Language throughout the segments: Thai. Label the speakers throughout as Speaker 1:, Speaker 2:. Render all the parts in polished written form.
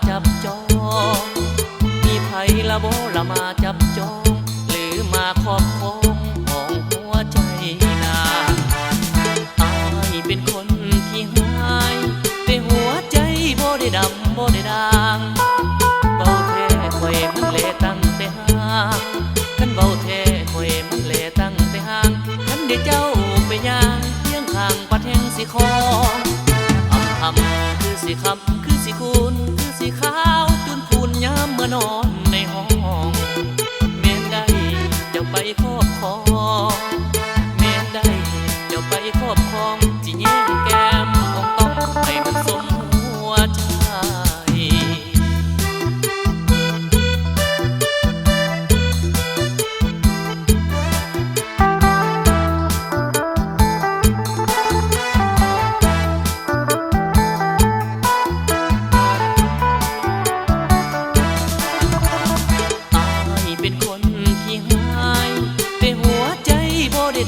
Speaker 1: จับจองมีไผละบ่ละมาจับจองหรือมาครอบครองของหัวใจนางอายเป็นคนที่หายแต่หัวใจบ่ได้ดำบ่ได้ด่างเบาแท้ข่อยมันเละตั้งแต่ห่างคันเบาแท้ข่อยมันเละตั้งแต่ห่างคันได้เจ้าไปย่างเพียงข้างปัดแห่งสิคอคำคือสิคำคือสิคุณคือสิขาวจุนพูนย้ำเมื่อนอนในห้องเมนได้เจ้าไปครอบครองเมนได้เจ้าไปครอบครองจิแย่งแก้มของต้องให้มันสมหัวใจ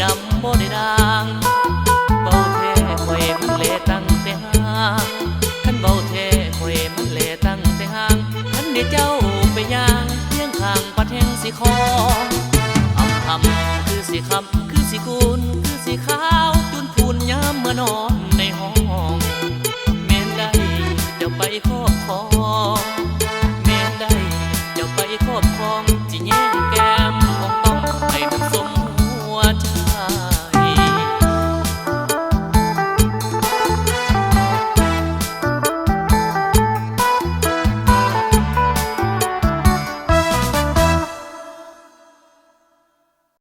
Speaker 1: ดำบ่ได้ด่างเบาแท้ข่อยมันเละตั้งแต่ห่างคันเบาแท้ข่อยมันเละตั้งแต่ห่างคันได้เจ้าไปย่างเพียงข้างปัดแห่งสิคอคำคือสิคำคือสิคุณ